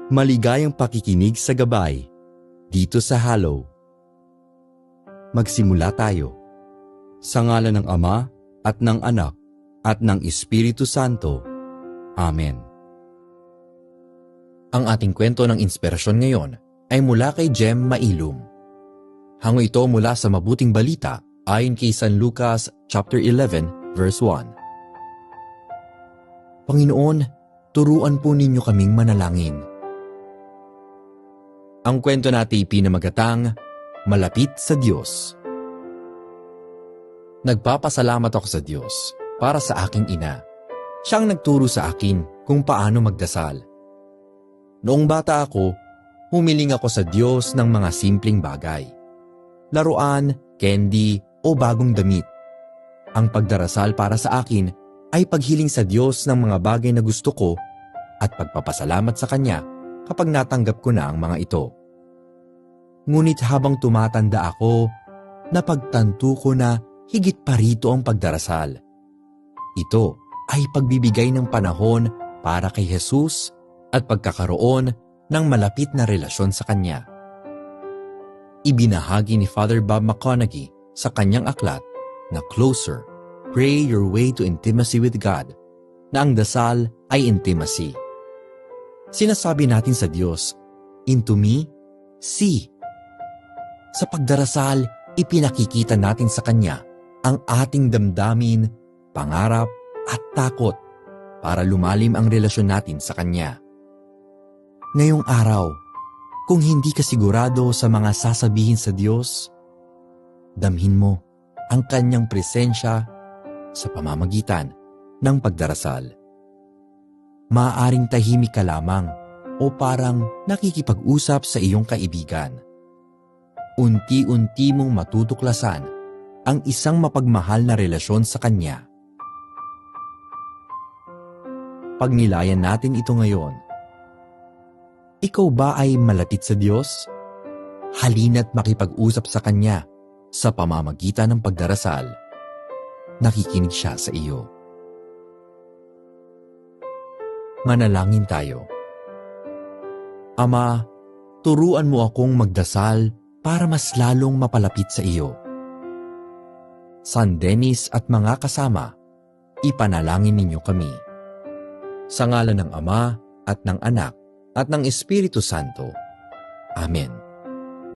Maligayang pakikinig sa gabay dito sa Hallow. Magsimula tayo. Sa ngalan ng Ama at ng Anak at ng Espiritu Santo. Amen. Ang ating kwento ng inspirasyon ngayon ay mula kay Jem Mailum. Hango ito mula sa Mabuting Balita ayon kay San Lucas chapter 11 verse 1. Panginoon, turuan po ninyo kaming manalangin. Ang kwento natin pinamagatang Malapit sa Diyos. Nagpapasalamat ako sa Diyos para sa aking ina. Siyang nagturo sa akin kung paano magdasal. Noong bata ako, humiling ako sa Diyos ng mga simpleng bagay. Laruan, candy o bagong damit. Ang pagdarasal para sa akin ay paghiling sa Diyos ng mga bagay na gusto ko at pagpapasalamat sa Kanya kapag natanggap ko na ang mga ito. Ngunit habang tumatanda ako, napagtanto ko na higit pa rito ang pagdarasal. Ito ay pagbibigay ng panahon para kay Jesus at pagkakaroon ng malapit na relasyon sa Kanya. Ibinahagi ni Father Bob McConaughey sa kanyang aklat na Closer, Pray Your Way to Intimacy with God na ang dasal ay intimacy. Sinasabi natin sa Diyos, "Into me, see." Sa pagdarasal, ipinakikita natin sa Kanya ang ating damdamin, pangarap at takot para lumalim ang relasyon natin sa Kanya. Ngayong araw, kung hindi ka sigurado sa mga sasabihin sa Diyos, damhin mo ang Kanyang presensya sa pamamagitan ng pagdarasal. Maaaring tahimik ka lamang o parang nakikipag-usap sa iyong kaibigan. Unti-unti mong matutuklasan ang isang mapagmahal na relasyon sa Kanya. Pagnilayan natin ito ngayon. Ikaw ba ay malapit sa Diyos? Halina't makipag-usap sa Kanya sa pamamagitan ng pagdarasal. Nakikinig siya sa iyo. Manalangin tayo. Ama, turuan mo akong magdasal para mas lalong mapalapit sa iyo. San Dennis at mga kasama, ipanalangin ninyo kami. Sa ngalan ng Ama at ng Anak at ng Espiritu Santo. Amen.